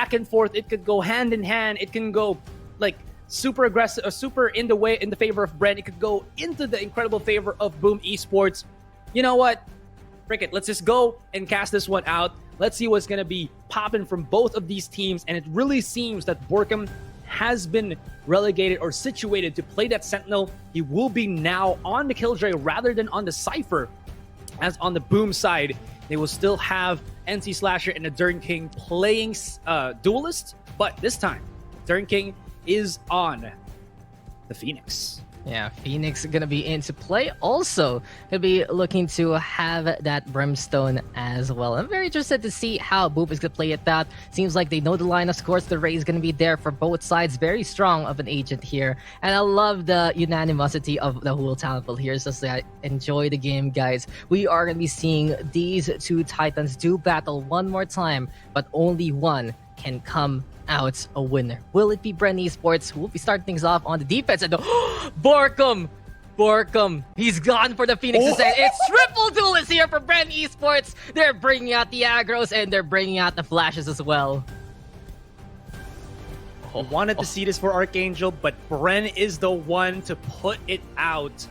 back and forth. It could go hand in hand. It can go like super aggressive, super in the favor of Bren. It could go into the incredible favor of Boom Esports. You know what? Frick it. Let's just go and cast this one out. Let's see what's going to be popping from both of these teams. And it really seems that Borkum has been relegated or situated to play that Sentinel. He will be now on the Killjoy rather than on the Cypher. As on the Boom side, they will still have NC Slasher and the Dern King playing Duelist. But this time, Dern King is on the Phoenix. Yeah, Phoenix gonna be into play. Also, gonna be looking to have that Brimstone as well. I'm very interested to see how Boop is gonna play it out. Seems like they know the line. Of course, the Ray is gonna be there for both sides. Very strong of an agent here, and I love the unanimosity of the whole talent pool here. So enjoy the game, guys. We are gonna be seeing these two Titans do battle one more time, but only one can come out a winner. Will it be Bren Esports who will be starting things off on the defense? And Borkum, he's gone for the Phoenix's end. It's triple duelist here for Bren Esports. They're bringing out the aggros and they're bringing out the flashes as well. I wanted to see this for Archangel, but Bren is the one to put it out.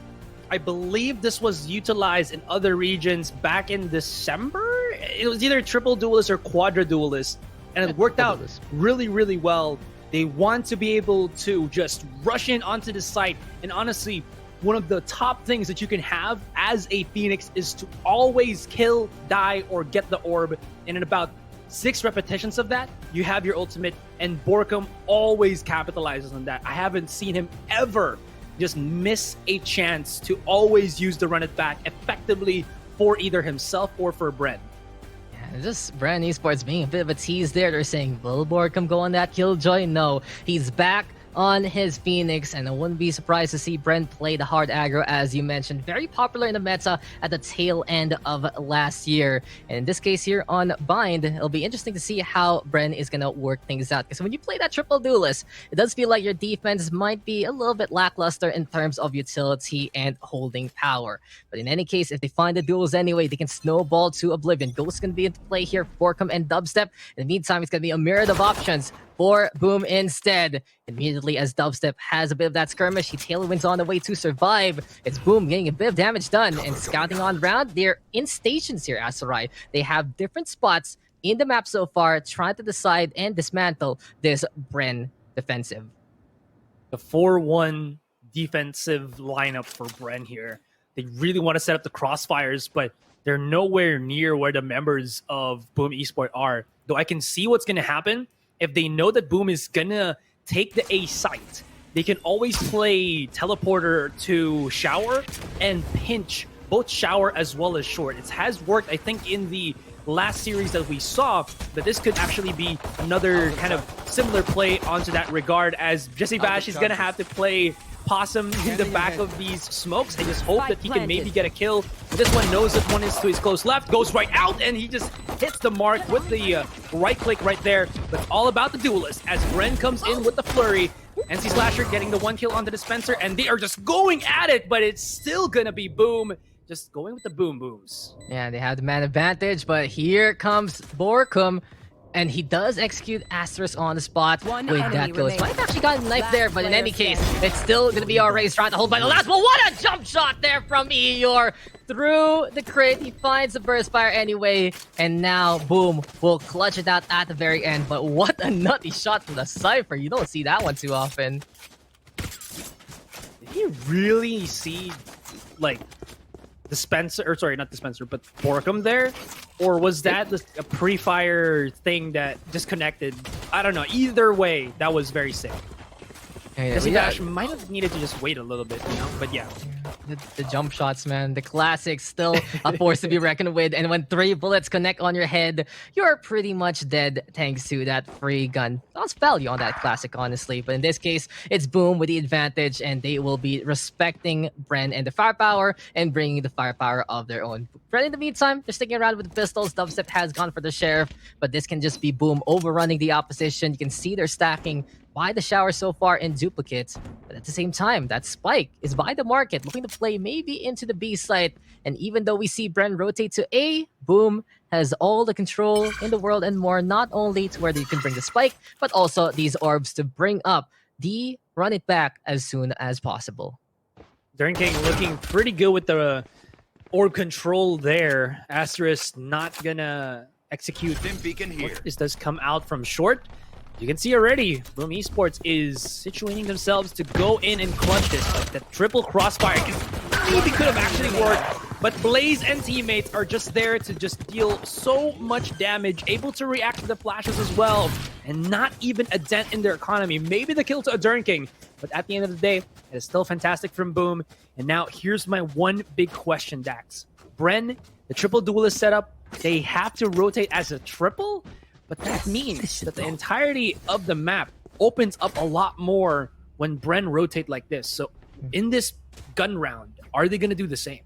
I believe this was utilized in other regions back in December. It was either triple duelist or quadra duelist. And it worked out really, really well. They want to be able to just rush in onto the site. And honestly, one of the top things that you can have as a Phoenix is to always kill, die, or get the orb. And in about 6 repetitions of that, you have your ultimate. And Borkum always capitalizes on that. I haven't seen him ever just miss a chance to always use the run it back effectively for either himself or for Bren. Just Bren Esports being a bit of a tease there. They're saying, will Borkum go on that Killjoy? No, he's back on his Phoenix, and I wouldn't be surprised to see Bren play the hard aggro, as you mentioned. Very popular in the meta at the tail end of last year. And in this case here on Bind, it'll be interesting to see how Bren is going to work things out. Because when you play that triple duelist, it does feel like your defense might be a little bit lackluster in terms of utility and holding power. But in any case, if they find the duels anyway, they can snowball to oblivion. Ghost's going to be into play here for Borkum and Dubstep. In the meantime, it's going to be a myriad of options for Boom instead. Immediately as Dubstep has a bit of that skirmish, he tailwinds on the way to survive. It's Boom getting a bit of damage done and scouting on round. They're in stations here, Asarai. They have different spots in the map so far, trying to decide and dismantle this Bren defensive. The 4-1 defensive lineup for Bren here. They really want to set up the crossfires, but they're nowhere near where the members of Boom Esports are. Though I can see what's going to happen. If they know that Boom is gonna take the A site, they can always play teleporter to shower and pinch both shower as well as short. It has worked, I think, in the last series that we saw, but this could actually be another kind of similar play onto that regard, as Jesse Bash is gonna have to play Possum in the back of these smokes and just hope that he can maybe get a kill. This one knows that one is to his close left, goes right out, and he just hits the mark with the right click right there. But it's all about the duelist as Bren comes in with the flurry. NC Slasher getting the 1 kill on the dispenser, and they are just going at it, but it's still gonna be Boom. Just going with the booms. Yeah, they have the man advantage, but here comes Borkum. And he does execute Asterisk on the spot with that kills. Might have actually gotten a knife there, but in any case, it's still going to be our race trying to hold by the last. But what a jump shot there from Eeyore through the crit. He finds the burst fire anyway, and now Boom will clutch it out at the very end. But what a nutty shot from the Cypher. You don't see that one too often. Did you really see, like, Dispenser, or sorry, not Dispenser, but Borkum there? Or was that a pre-fire thing that disconnected? I don't know. Either way, that was very sick. Jesse Bash might have needed to just wait a little bit, you know? But yeah. The jump shots, man. The classics still a force to be reckoned with. And when 3 bullets connect on your head, you're pretty much dead thanks to that free gun. Lots of value on that classic, honestly. But in this case, it's Boom with the advantage, and they will be respecting Bren and the firepower and bringing the firepower of their own. Bren, in the meantime, they're sticking around with the pistols. Dubstep has gone for the Sheriff, but this can just be Boom overrunning the opposition. You can see they're stacking by the shower so far in duplicates. But at the same time, that Spike is by the market, looking to play maybe into the B site. And even though we see Bren rotate to A, Boom has all the control in the world and more, not only to where you can bring the Spike, but also these orbs to bring up the run it back as soon as possible. King looking pretty good with the orb control there. Asterisk not gonna execute. Beacon here. This does come out from short. You can see already, Boom Esports is situating themselves to go in and clutch this. Like the triple crossfire maybe could have actually worked. But Blaze and teammates are just there to just deal so much damage, able to react to the flashes as well, and not even a dent in their economy. Maybe the kill to King, but at the end of the day, it is still fantastic from Boom. And now here's my one big question, Dax. Bren, the triple duelist setup, they have to rotate as a triple, but that means that the entirety of the map opens up a lot more when Bren rotate like this. So in this gun round, are they going to do the same?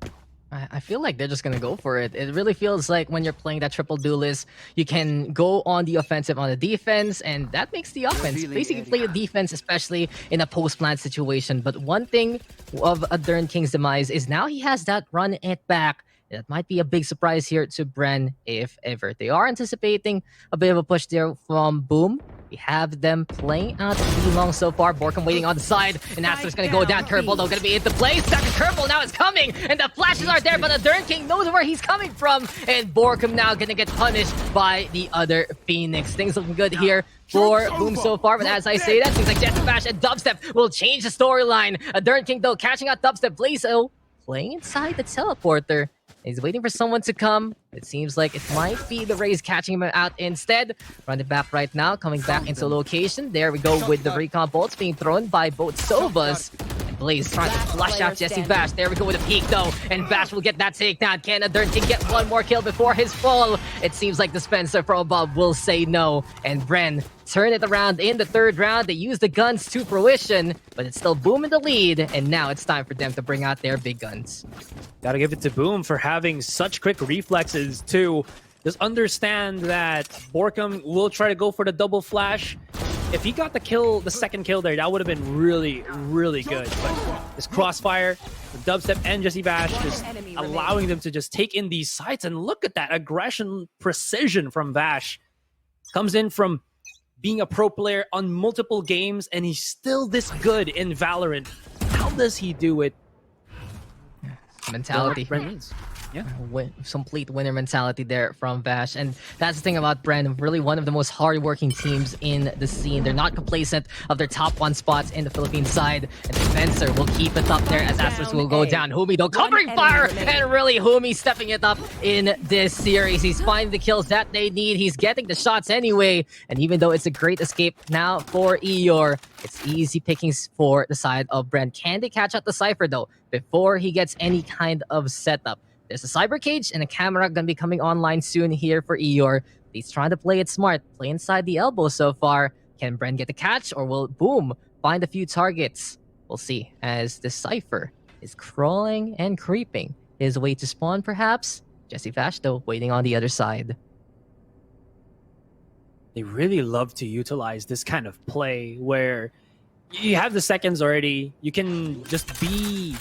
I feel like they're just going to go for it. It really feels like when you're playing that triple duelist, you can go on the offensive on the defense, and that makes the offense. Basically play the defense, especially in a post-plant situation. But one thing of a King's demise is now he has that run it back. That might be a big surprise here to Bren, if ever. They are anticipating a bit of a push there from Boom. We have them playing out really long so far. Borkum waiting on the side, and Aster's gonna go down. Curveball though gonna be into place. Second curveball now is coming, and the flashes are there, but the King knows where he's coming from, and Borkum now gonna get punished by the other Phoenix. Things looking good here for Boom so far, but as I say that, seems like Jesse Bash and Dubstep will change the storyline. King though catching out Dubstep. Blazo playing inside the teleporter. He's waiting for someone to come. It seems like it might be the Rays catching him out instead. Run it back right now, coming back into location. There we go with the recon bolts being thrown by both Sovas. And Blaze trying to flush out Jesse Bash. There we go with a peek though. And Bash will get that takedown. Can King get one more kill before his fall? It seems like the Spencer from above will say no. And Bren turn it around in the third round. They use the guns to fruition, but it's still Boom in the lead. And now it's time for them to bring out their big guns. Gotta give it to Boom for having such quick reflexes to just understand that Borkum will try to go for the double flash. If he got the second kill there, that would have been really, really good. But this crossfire, the Dubstep and Jesse Bash just allowing them to just take in these sights. And look at that aggression precision from Bash. Comes in from being a pro player on multiple games, and he's still this good in Valorant. How does he do it? Mentality. Yeah, complete winner mentality there from Bash. And that's the thing about Bren, really one of the most hard-working teams in the scene. They're not complacent of their top one spots in the Philippine side. And Spencer will keep it up there as Astros will go down. Humi though covering fire, and really Humi stepping it up in this series. He's finding the kills that they need. He's getting the shots anyway. And even though it's a great escape now for Eeyore, it's easy pickings for the side of Bren. Can they catch out the Cypher though before he gets any kind of setup? There's a cyber cage and a camera gonna be coming online soon here for Eeyore. He's trying to play it smart, play inside the elbow so far. Can Bren get the catch, or will Boom find a few targets? We'll see as the Cypher is crawling and creeping his way to spawn perhaps. Jesse Bash though waiting on the other side. They really love to utilize this kind of play where you have the seconds already. You can just be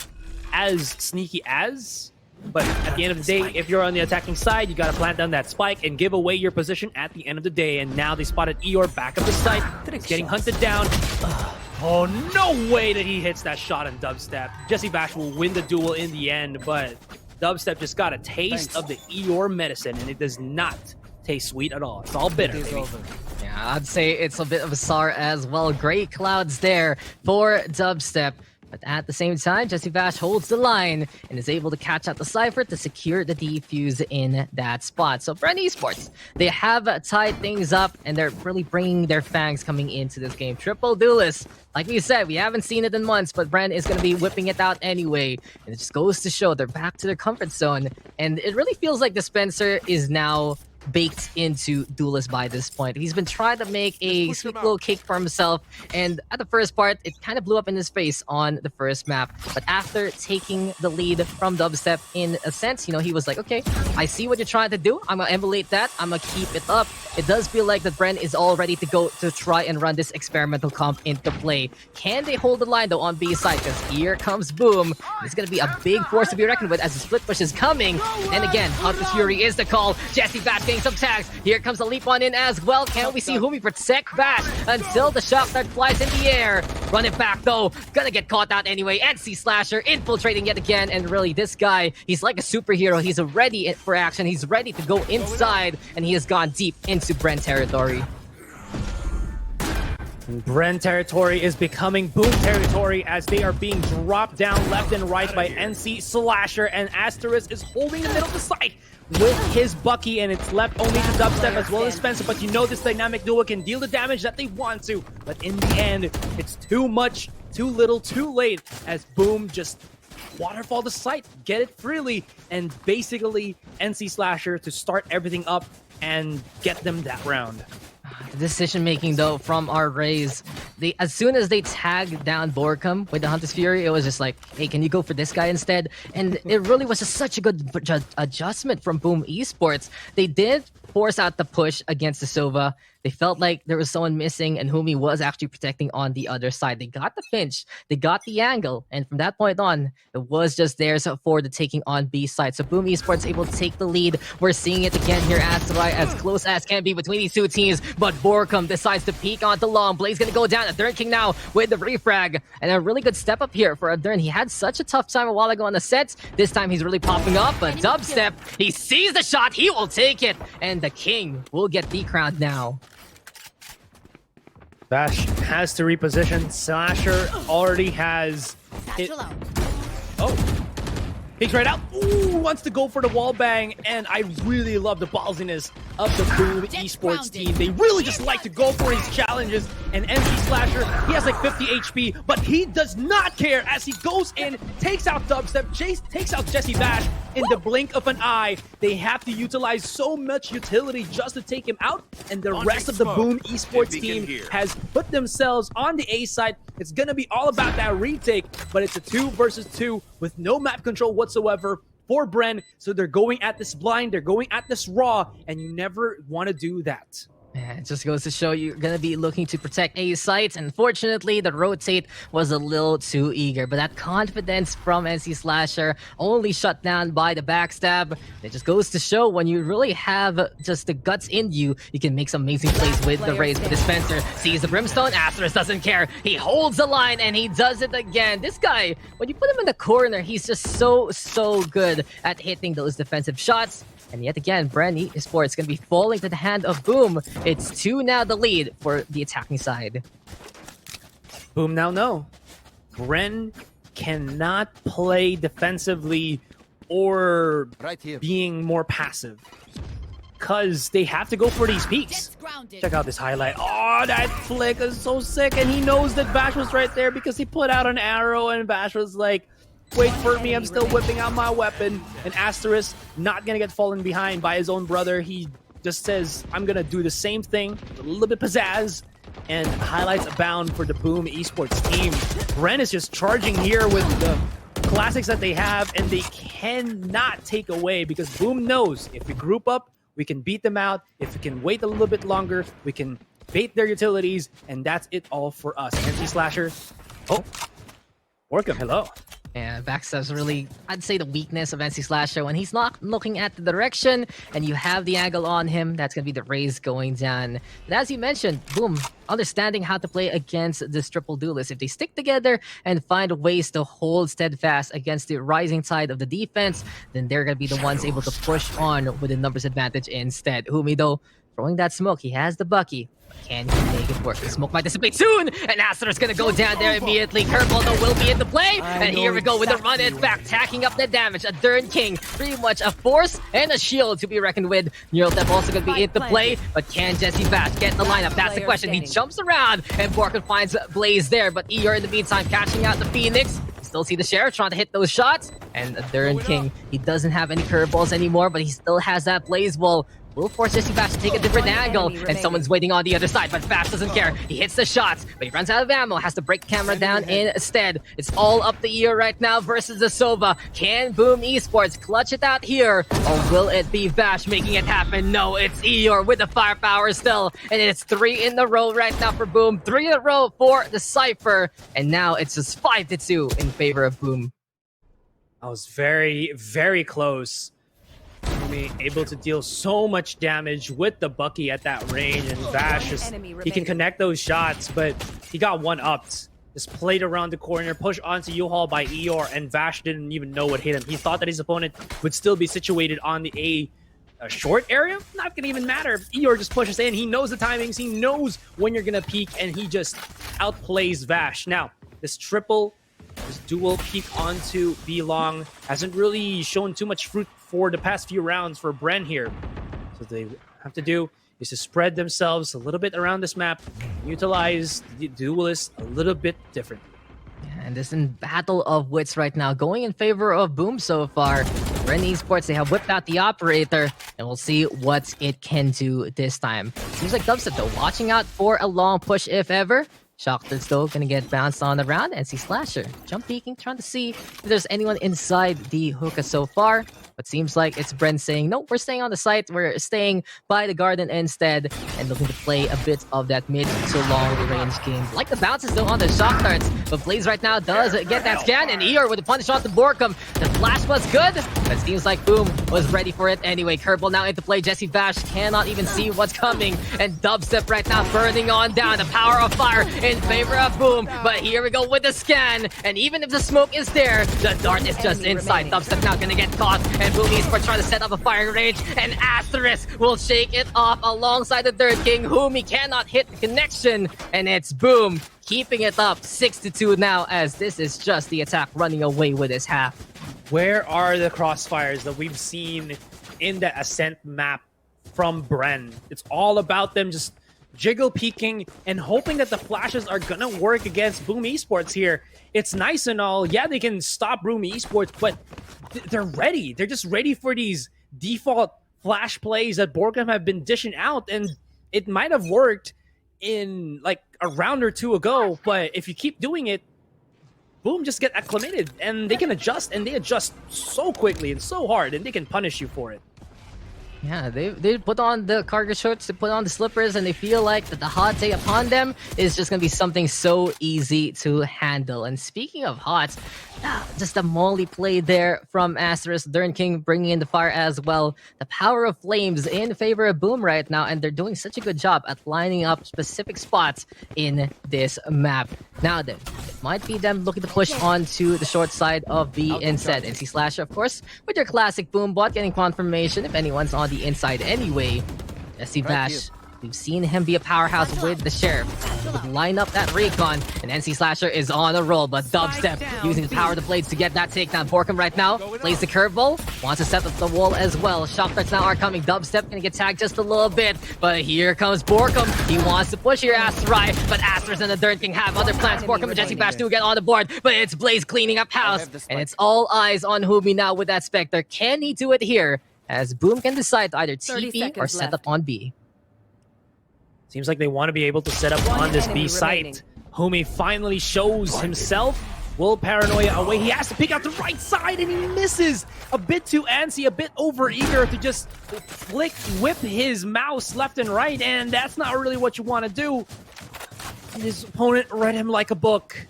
as sneaky as, but at the end of the day, if you're on the attacking side, you gotta plant down that spike and give away your position at the end of the day. And now they spotted Eeyore back of the site. He's getting hunted down. Oh, no way that he hits that shot in Dubstep. Jesse Bash will win the duel in the end, but Dubstep just got a taste of the Eeyore medicine, and it does not taste sweet at all. It's all bitter, baby. Yeah, I'd say it's a bit of a sour as well. Great clouds there for Dubstep. But at the same time, Jesse Bash holds the line and is able to catch out the Cypher to secure the defuse in that spot. So Bren Esports, they have tied things up, and they're really bringing their fangs coming into this game. Triple duelist. Like we said, we haven't seen it in months, but Bren is going to be whipping it out anyway. And it just goes to show they're back to their comfort zone. And it really feels like the Spencer is now baked into Duelist by this point. He's been trying to make a sweet little cake for himself, and at the first part, it kind of blew up in his face on the first map. But after taking the lead from Dubstep, in a sense, you know, he was like, okay, I see what you're trying to do. I'm gonna emulate that. I'm gonna keep it up. it does feel like that Bren is all ready to go to try and run this experimental comp into play. Can they hold the line though on B side? Because here comes Boom. It's going to be a big force to be reckoned with as the split push is coming. And again, Hunter's Fury is the call. Jesse Bash getting some tags. Here comes the leap on in as well. Can we see Humi protect Bash until the shock start flies in the air? Run it back though. Gonna get caught out anyway. NC Slasher infiltrating yet again. And really, this guy, he's like a superhero. He's ready for action. He's ready to go inside. And he has gone deep into Bren territory. Bren territory is becoming Boom territory as they are being dropped down left and right by NC Slasher, and Asterisk is holding the middle of the site with his Bucky, and it's left only to Dubstep as well as Spencer. But you know this dynamic duo can deal the damage that they want to, but in the end, it's too much, too little, too late as Boom just waterfall the site, get it freely, and basically NC Slasher to start everything up and get them that round. The decision making though from our Rays, as soon as they tagged down Borkum with the Hunter's Fury, it was just like, hey, can you go for this guy instead? And it really was just such a good adjustment from Boom Esports. They did force out the push against the Sova. They felt like there was someone missing, and Humi was actually protecting on the other side. They got the pinch, they got the angle, and from that point on, it was just theirs for the taking on B side. So Boom Esports able to take the lead. We're seeing it again here as close as can be between these two teams, but Borkum decides to peek onto long. Blaze gonna go down. Adern King now with the refrag, and a really good step up here for Adern. He had such a tough time a while ago on the set. This time he's really popping up, but Dubstep, he sees the shot, he will take it, and the King will get the crown now. Bash has to reposition. Slasher already has it. Oh, he's right out. Ooh, wants to go for the wall bang, and I really love the ballsiness of the Boom Esports team. They really just like to go for these challenges, and NC Slasher, he has like 50 HP, but he does not care as he goes in, takes out Dubstep, takes out Jesse Bash in the blink of an eye. They have to utilize so much utility just to take him out, and the rest of the Boom Esports team has put themselves on the A side. It's gonna be all about that retake, but it's a 2 versus 2 with no map control whatsoever for Bren, so they're going at this blind, they're going at this raw, and you never want to do that. Yeah, it just goes to show you're going to be looking to protect A sites. Unfortunately, the rotate was a little too eager, but that confidence from NC Slasher only shut down by the backstab. It just goes to show when you really have just the guts in you, you can make some amazing plays with the Rays. But Dispenser sees the Brimstone, Asterisk doesn't care. He holds the line and he does it again. This guy, when you put him in the corner, he's just so good at hitting those defensive shots. And yet again, Bren Esports going to be falling to the hand of Boom. It's 2 now the lead for the attacking side. Boom now know. Bren cannot play defensively or being more passive, because they have to go for these peaks. Check out this highlight. Oh, that flick is so sick, and he knows that Bash was right there because he put out an arrow, and Bash was like, wait for me, I'm still whipping out my weapon. And Asterisk not gonna get fallen behind by his own brother. He just says, I'm gonna do the same thing, a little bit pizzazz, and highlights abound for the Boom Esports team. Bren is just charging here with the classics that they have, and they cannot take away, because Boom knows if we group up, we can beat them out. If we can wait a little bit longer, we can bait their utilities, and that's it all for us. NC Slasher. Oh, Borkum, hello. Yeah, backstab's really, I'd say, the weakness of NC Slasher. When he's not looking at the direction and you have the angle on him, that's going to be the Rays going down. But as you mentioned, Boom, understanding how to play against this triple duelist. If they stick together and find ways to hold steadfast against the rising tide of the defense, then they're going to be the ones able to push on with a numbers advantage instead. Humi, though, throwing that smoke, he has the Bucky. Can he make it work? The smoke might dissipate soon, and Astor's gonna go down there immediately. Curveball though will be in the play, and here we go with the run it back, tacking up the damage. Adern King, pretty much a force and a shield to be reckoned with. Neural Step also gonna be into play, but can Jesse Bash get the lineup? That's the question. He jumps around, and Borkin finds Blaze there, but ER in the meantime catching out the Phoenix. Still see the Sheriff trying to hit those shots, and Adern King, he doesn't have any curveballs anymore, but he still has that Blaze Ball. will force Jesse Bash to take a different angle, and someone's waiting on the other side, but Bash doesn't care. He hits the shots, but he runs out of ammo, has to break the camera down instead. It's all up to Eeyore right now versus the Sova. Can Boom Esports clutch it out here, or will it be Bash making it happen? No, it's Eeyore with the firepower still, and it's 3 in a row right now for Boom, 3 in a row for the Cypher, and now it's just 5-2 in favor of Boom. I was very, very close. Able to deal so much damage with the Bucky at that range, and Vash just, he can connect those shots, but he got one-upped. Just played around the corner, pushed onto U-Haul by Eeyore, and Vash didn't even know what hit him. He thought that his opponent would still be situated on the a short area. Not gonna even matter. Eeyore just pushes in. He knows the timings. He knows when you're gonna peek, and he just outplays Vash. Now, this dual peek onto B-Long hasn't really shown too much fruit for the past few rounds for Bren here. So they have to do is to spread themselves a little bit around this map, utilize the duelists a little bit different. Yeah, and this in battle of wits right now, going in favor of Boom so far. Bren Esports, they have whipped out the operator, and we'll see what it can do this time. Seems like Dubstep though, watching out for a long push if ever. Shocked though, gonna get bounced on the round. NC Slasher jump peeking, trying to see if there's anyone inside the hookah so far. But seems like it's Bren saying, nope, we're staying on the site. We're staying by the garden instead, and looking to play a bit of that mid to long range game. Like the bounces though on the shock darts, but Blaze right now does get that scan, and Eeyore with a punish onto Borkum. The flash was good, but it seems like Boom was ready for it anyway. Curveball now into play. Jesse Bash cannot even see what's coming, and Dubstep right now burning on down. The power of fire in favor of Boom, but here we go with the scan, and even if the smoke is there, the dart is just inside. Dubstep now gonna get caught, and Boom Esports trying to set up a firing range, and Asterisk will shake it off alongside the Third King, whom he cannot hit the connection, and it's Boom keeping it up 6-2 now, as this is just the attack running away with his half. Where are the crossfires that we've seen in the Ascent map from Bren? It's all about them just jiggle peeking and hoping that the flashes are gonna work against Boom Esports here. It's nice and all. Yeah, they can stop Boom Esports, but they're ready. They're just ready for these default flash plays that Borkum have been dishing out, and it might have worked in like a round or two ago, but if you keep doing it, Boom just get acclimated, and they can adjust, and they adjust so quickly and so hard, and they can punish you for it. Yeah, they put on the cargo shorts, they put on the slippers, and they feel like that the hot take upon them is just going to be something so easy to handle. And speaking of hot, just a molly play there from Asterisk. Third King bringing in the fire as well. The power of flames in favor of Boom right now, and they're doing such a good job at lining up specific spots in this map. Now then, it might be them looking to push onto the short side of the instead. NC Slasher, of course, with your classic Boom bot, getting confirmation if anyone's on the inside anyway. Jesse Bash, we've seen him be a powerhouse with the Sheriff. Line up that recon, and NC Slasher is on a roll, but Dubstep using the power of the blades to get that takedown. Borkum right now plays the curveball, wants to set up the wall as well. Shock darts now are coming. Dubstep gonna get tagged just a little bit, but here comes Borkum. He wants to push here Asterai, but Asters and the Third King have other plans. Borkum and Jesse Bash do get on the board, but it's Blaze cleaning up house, and it's all eyes on Humi now with that Spectre. Can he do it here, as Boom can decide to either TP or set up on B? Seems like they want to be able to set up on this B site. Humi finally shows himself. Will Paranoia away. He has to pick out the right side, and he misses. A bit too antsy, a bit over eager to just whip his mouse left and right, and that's not really what you want to do. And his opponent read him like a book.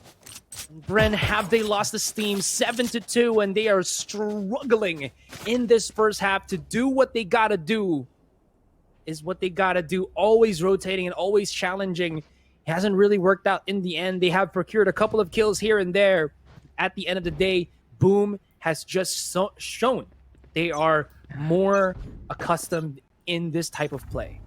Bren, have they lost the steam? 7-2, and they are struggling in this first half to do what they gotta do. Is what they gotta do. Always rotating and always challenging. It hasn't really worked out in the end. They have procured a couple of kills here and there. At the end of the day, Boom has just shown they are more accustomed in this type of play.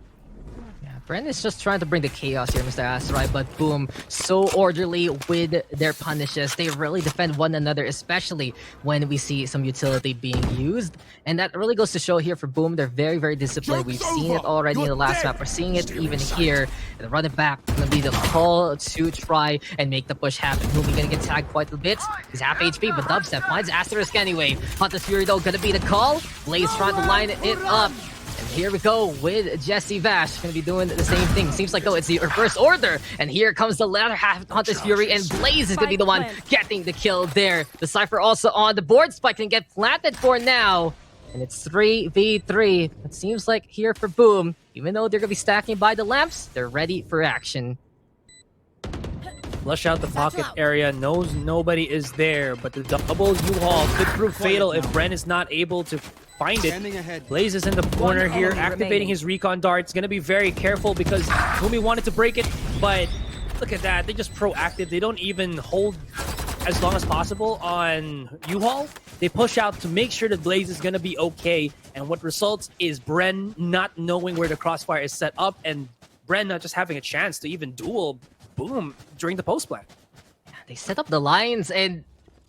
Bren is just trying to bring the chaos here, Mr. Asteroid, but Boom, so orderly with their punishes. They really defend one another, especially when we see some utility being used. And that really goes to show here for Boom. They're very, very disciplined. We've seen it already in the last map. We're seeing it even here. And run it back is going to be the call to try and make the push happen. Boom going to get tagged quite a bit. He's half HP, but Dubstep finds Asterisk anyway. Hunter's Fury, though, going to be the call. Blaze trying to line it up. here we go with Jesse Vash. Gonna be doing the same thing. Seems like though it's the reverse order. And here comes the latter half of Hunter's Fury, and Blaze is gonna be the one getting the kill there. The Cypher also on the board. Spike can get planted for now. And it's 3v3. It seems like here for Boom, even though they're gonna be stacking by the lamps, they're ready for action. Flush out the pocket area, knows nobody is there, but the double U-Haul could prove fatal if Bren is not able to find it. Blaze is in the corner here, activating his recon darts. Gonna be very careful because Boomy wanted to break it, but look at that. They're just proactive. They don't even hold as long as possible on U-Haul. They push out to make sure that Blaze is gonna be okay, and what results is Bren not knowing where the crossfire is set up, and Bren not just having a chance to even duel Boom during the post plan. They set up the lines, and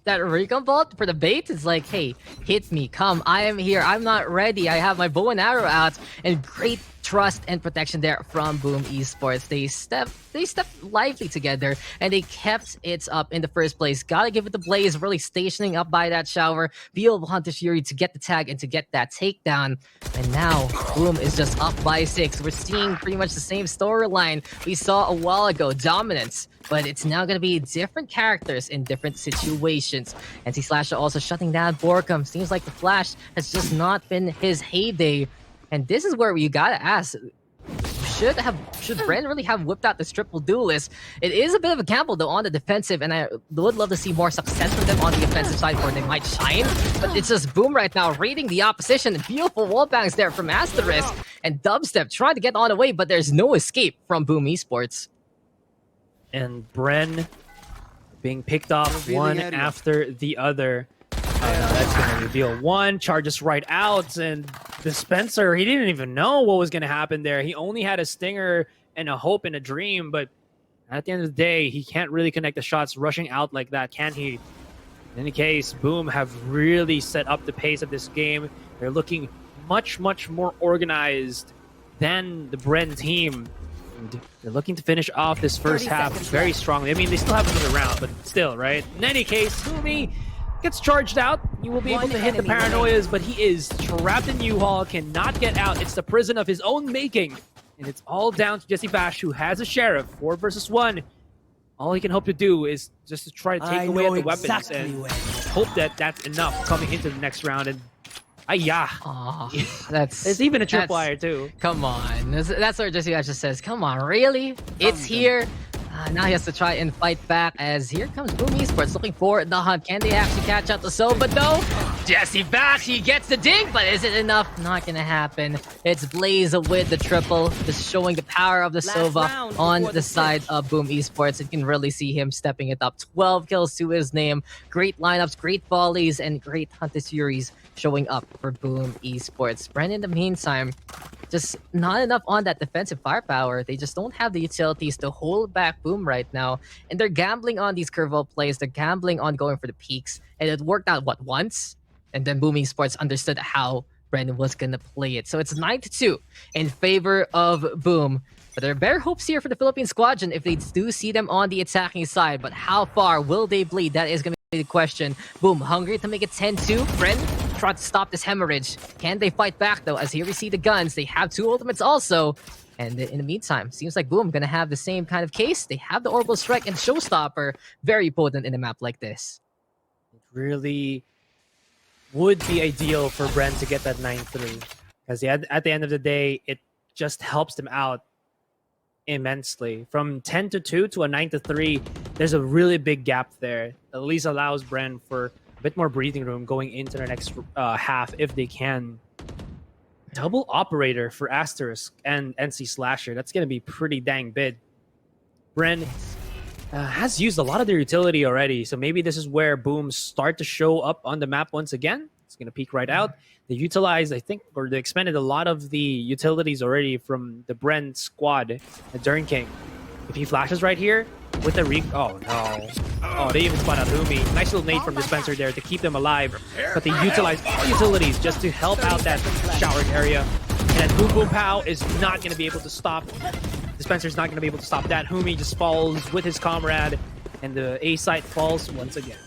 that recon bolt for the bait is like, hey, hit me, come, I am here, I'm not ready, I have my bow and arrow out, and great trust and protection there from Boom Esports. They stepped lively together, and they kept it up in the first place. Gotta give it to Blaze, really stationing up by that shower, be able to hunt Hunter's Fury to get the tag and to get that takedown. And now Boom is just up by 6. We're seeing pretty much the same storyline we saw a while ago, dominance. But it's now going to be different characters in different situations. NC Slasher also shutting down Borkum. Seems like the Flash has just not been his heyday. And this is where you gotta ask, should Bren really have whipped out this triple duelist? It is a bit of a gamble though on the defensive, and I would love to see more success from them on the offensive side where they might shine. But it's just Boom right now reading the opposition. Beautiful wallbangs there from Asterisk, and Dubstep trying to get on the way, but there's no escape from Boom Esports. And Bren being picked off one after the other. Oh, no, that's going to reveal one. Charges right out, and Dispenser, he didn't even know what was going to happen there. He only had a stinger and a hope and a dream, but at the end of the day, he can't really connect the shots rushing out like that, can he? In any case, Boom have really set up the pace of this game. They're looking much, much more organized than the Bren team. And they're looking to finish off this first half very strongly. I mean, they still have another round, but still, right? In any case, Boomy gets charged out. You will be able to hit the paranoias, but he is trapped in U-Haul, cannot get out. It's the prison of his own making. And it's all down to Jesse Bash, who has a sheriff, 4 versus 1. All he can hope to do is just to try to take away the weapons and hope that that's enough coming into the next round. And there's even a tripwire too. Come on, that's what Jesse Bash just says. Come on, really? It's here. Now he has to try and fight back as here comes Boom Esports looking for the hunt. Can they actually catch out the Sova? No! Jesse back, he gets the dink, but is it enough? Not gonna happen. It's Blaze with the triple, just showing the power of the Sova on the side of Boom Esports. You can really see him stepping it up. 12 kills to his name. Great lineups, great volleys, and great Hunter's Furies showing up for Boom Esports. Bren, in the meantime, just not enough on that defensive firepower. They just don't have the utilities to hold back Boom right now. And they're gambling on these curveball plays. They're gambling on going for the peaks. And it worked out, what, once? And then Boom Esports understood how Brendan was going to play it. So it's 9-2 in favor of Boom. But there are better hopes here for the Philippine Squadron if they do see them on the attacking side. But how far will they bleed? That is going to be the question. Boom, hungry to make it 10-2. Bren, try to stop this hemorrhage. Can they fight back though? As here we see the guns. They have 2 ultimates also. And in the meantime, seems like Boom gonna have the same kind of case. They have the Orbital Strike and Showstopper. Very potent in a map like this. It really would be ideal for Bren to get that 9-3. Because at the end of the day, it just helps them out immensely. From 10-2 to a 9-3, there's a really big gap there. At least allows Bren for a bit more breathing room going into the next half if they can. Double operator for Asterisk and NC Slasher. That's going to be pretty dang big. Bren has used a lot of their utility already, so maybe this is where Boom start to show up on the map once again. It's going to peek right out. They utilized, I think, or they expended a lot of the utilities already from the Bren squad at Dern King. If he flashes right here with the oh no. Oh, they even spun out Humi. Nice little nade from Dispenser there to keep them alive. But they utilized all utilities just to help out that showered area. And Boom Boom Pow is not going to be able to stop. Dispenser's not going to be able to stop that. Humi just falls with his comrade. And the A site falls once again.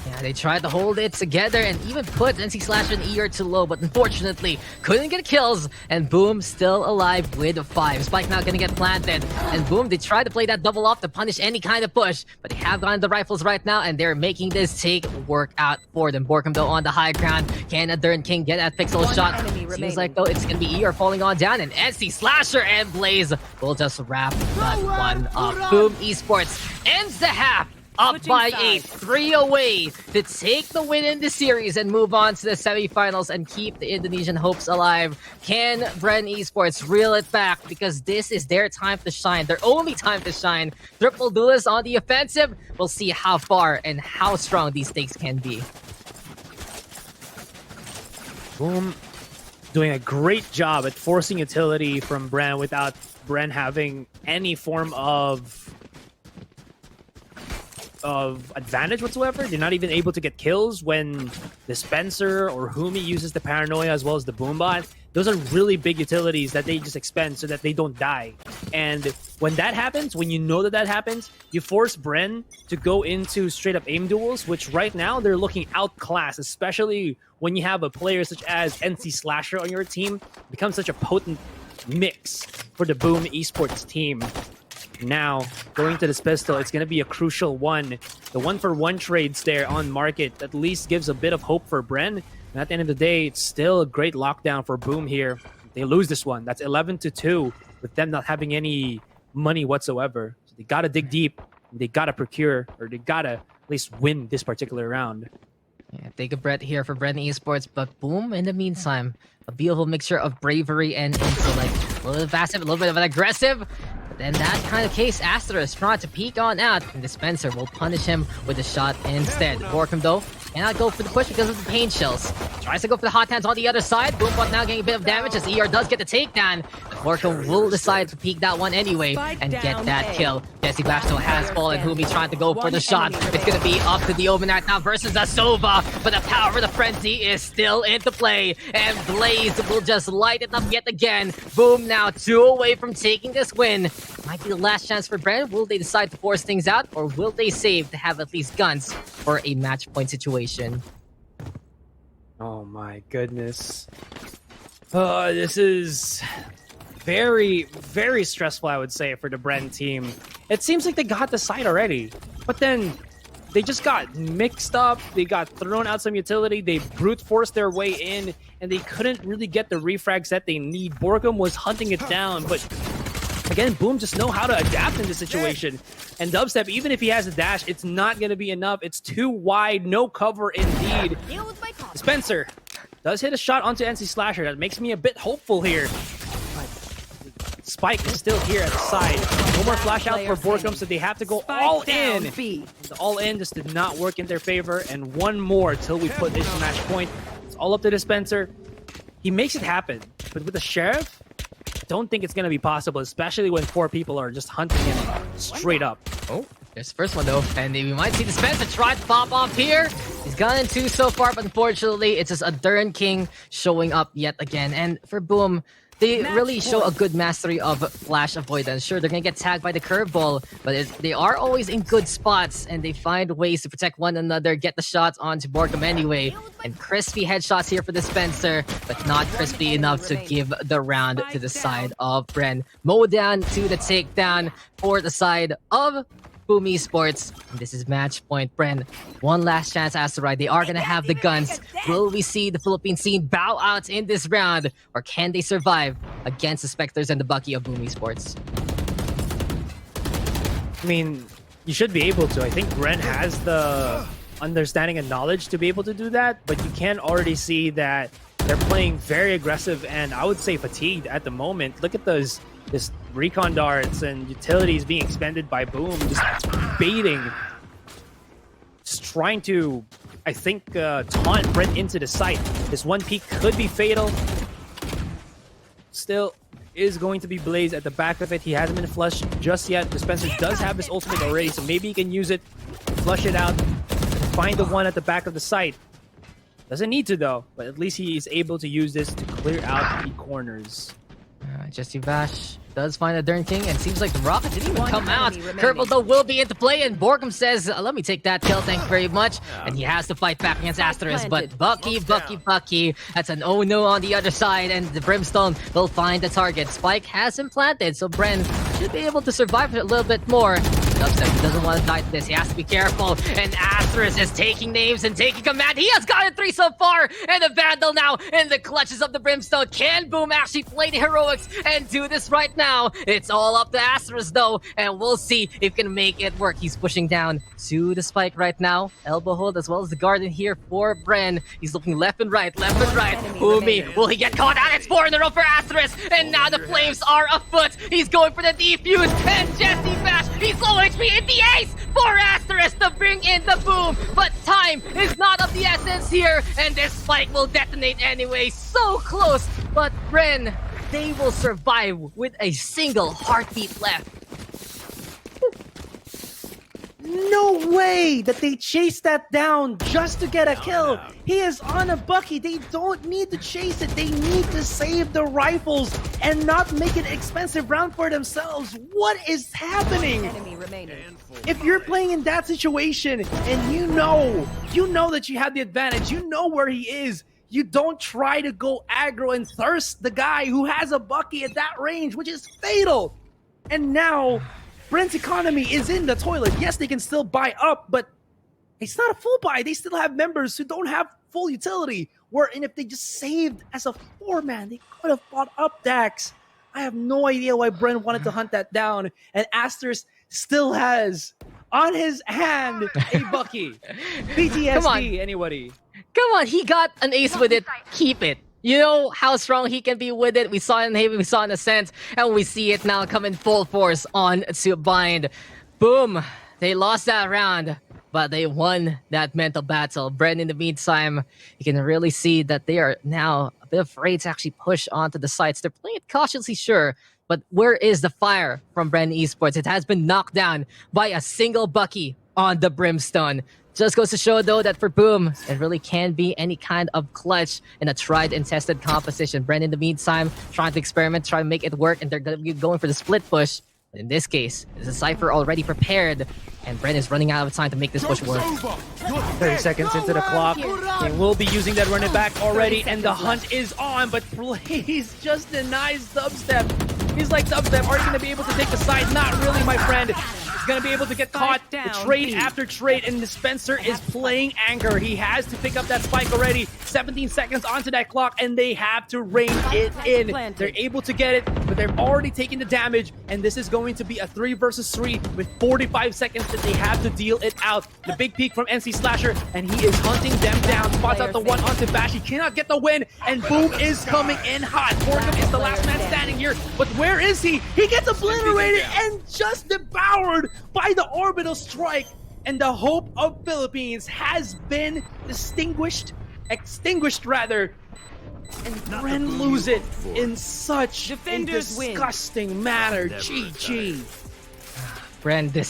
Yeah, Yeah, they tried to hold it together and even put NC Slasher and ER too low, but unfortunately couldn't get kills. And Boom still alive with 5. Spike now gonna get planted. And Boom, they tried to play that double off to punish any kind of push, but they have gotten the rifles right now, and they're making this take work out for them. Borkum though on the high ground. Can a Dern King get that pixel shot? Seems like though it's gonna be ER falling on down, and NC Slasher and Blaze will just wrap that one up. Boom Esports ends the half up by 8, 3 away to take the win in the series and move on to the semifinals and keep the Indonesian hopes alive. Can Bren Esports reel it back? Because this is their time to shine, their only time to shine. Triple duelist on the offensive. We'll see how far and how strong these stakes can be. Boom doing a great job at forcing utility from Bren without Bren having any form of advantage whatsoever. They're not even able to get kills when Dispenser or Humi uses the Paranoia as well as the Boombot. Those are really big utilities that they just expend so that they don't die. And when that happens, when you know that happens, you force Bren to go into straight up aim duels, which right now they're looking outclassed, especially when you have a player such as NC Slasher on your team. It becomes such a potent mix for the Boom Esports team. Now, going to this pistol, it's going to be a crucial one. The 1-for-1 trades there on market at least gives a bit of hope for Bren. And at the end of the day, it's still a great lockdown for Boom here. They lose this one. That's 11-2 with them not having any money whatsoever. So they got to dig deep. They got to procure, or they got to at least win this particular round. Yeah, take a breath here for Bren Esports, but Boom, in the meantime, a beautiful mixture of bravery and intellect. A little bit passive, a little bit of an aggressive. But then that kind of case, Asterisk trying to peek on out, and Dispenser will punish him with a shot instead. Borkum though cannot go for the push because of the pain shells. Tries to go for the hot hands on the other side. Boombot now getting a bit of damage as ER does get the takedown. Borkum will decide to peek that one anyway and get that kill. Jesse Bash still has fallen. Humi trying to go for the shot. It's going to be up to the Omenite now versus Asova, but the power of the frenzy is still into play, and Blaze will just light it up yet again. Boom now 2 away from taking this win. Might be the last chance for Bren. Will they decide to force things out, or will they save to have at least guns for a match point situation? Oh my goodness. This is very, very stressful, I would say, for the Bren team. It seems like they got the side already, but then they just got mixed up. They got thrown out some utility. They brute forced their way in, and they couldn't really get the refrags that they need. Borkum was hunting it down, but again, Boom just know how to adapt in this situation. And Dubstep, even if he has a dash, it's not going to be enough. It's too wide, no cover indeed. Spencer does hit a shot onto NC Slasher. That makes me a bit hopeful here. But Spike is still here at the side. No more flash out for Borkum, so they have to go all in. The all in just did not work in their favor. And one more till we put this match point. It's all up to Dispenser. He makes it happen. But with the Sheriff, don't think it's going to be possible, especially when 4 people are just hunting him straight up. Oh, there's the first one though, and we might see Dispenser try to pop off here. He's gotten 2 so far, but unfortunately, it's just a Dern King showing up yet again. And for Boom, they really show a good mastery of flash avoidance. Sure, they're going to get tagged by the curveball, but they are always in good spots, and they find ways to protect one another, get the shots onto Borkum anyway. And crispy headshots here for Dispenser, but not crispy enough to give the round to the side of Bren. Mow down to the takedown for the side of Boom Esports. And this is match point. Bren, one last chance, Asteroid. They are going to have the guns. Will we see the Philippine scene bow out in this round? Or can they survive against the Spectres and the Bucky of Boom Esports? I mean, you should be able to. I think Bren has the understanding and knowledge to be able to do that, but you can already see that they're playing very aggressive and I would say fatigued at the moment. Look at this recon darts and utilities being expended by Boom, just baiting, just trying to, I think, taunt Brent into the site. This one peek could be fatal. Still is going to be Blaze at the back of it. He hasn't been flushed just yet. Dispenser does have his ultimate already, so maybe he can use it, flush it out, find the one at the back of the site. Doesn't need to though, but at least he is able to use this to clear out the corners. Jesse Bash does find a Dern King, and seems like the rocket didn't even One come out. enemy remaining. Kerbal, though, will be into play, and Borgum says, let me take that kill, thank you very much. And he has to fight back against Asterisk, but Bucky, that's an oh-no on the other side, and the Brimstone will find the target. Spike has him planted, so Bren should be able to survive a little bit more. Dubstep, he doesn't want to die to this, he has to be careful, and Asterisk is taking names and taking command. He has gotten 3 so far, and the Vandal now in the clutches of the Brimstone. Can Boom actually play the heroics and do this right now? It's all up to Asterisk though, and we'll see if he can make it work. He's pushing down to the Spike right now. Elbow hold as well as the garden here for Bren. He's looking left and right, Umi, will he get caught out? It's 4 in a row for Asterisk, and now the flames are afoot. He's going for the defuse, and Jesse Bash, he's low HP in the ace for Asterisk to bring in the Boom, but time is not of the essence here, and this Spike will detonate anyway. So close, but Bren, they will survive with a single heartbeat left. No way that they chased that down just to get a kill. He is on a Bucky. They don't need to chase it. They need to save the rifles and not make an expensive round for themselves. What is happening? Enemy remaining. If you're playing in that situation and you know that you have the advantage, you know where he is, you don't try to go aggro and thirst the guy who has a Bucky at that range, which is fatal. And now Brent's economy is in the toilet. Yes, they can still buy up, but it's not a full buy. They still have members who don't have full utility. Wherein if they just saved as a 4-man, they could have bought up Dax. I have no idea why Brent wanted to hunt that down. And Asterisk still has on his hand a Bucky. PTSD, anybody? Come on, he got an ace with it. Keep it. You know how strong he can be with it. We saw it in Haven, we saw it in Ascent, and we see it now come in full force on to Bind. Boom! They lost that round, but they won that mental battle. Bren, in the meantime, you can really see that they are now a bit afraid to actually push onto the sites. They're playing it cautiously, sure, but where is the fire from Bren Esports? It has been knocked down by a single Bucky on the Brimstone. Just goes to show, though, that for Boom, it really can be any kind of clutch in a tried and tested composition. Bren, in the meantime, trying to experiment, trying to make it work, and they're going for the split push. But in this case, there's a Cypher already prepared, and Bren is running out of time to make this push work. 30 seconds into the clock. They will be using that run it back already, and the hunt is on, but please just denies Dubstep. He's like, Dubstep, are you going to be able to take the side? Not really, my friend. He's going to be able to get caught. Trade after trade, and Spencer is playing Anchor. He has to pick up that spike already. 17 seconds onto that clock, and they have to rein it in. They're able to get it, but they're already taking the damage, and this is going to be a 3 versus 3 with 45 seconds that they have to deal it out. The big peek from NC Slasher, and he is hunting them down. Spots out the one onto Bash. He cannot get the win, and Boom is coming in hot. Borgum is the last man standing here, but where is he? He gets obliterated and just devoured by the orbital strike, and the hope of Philippines has been extinguished rather, and Bren lose it in such a disgusting manner. GG. Bren, this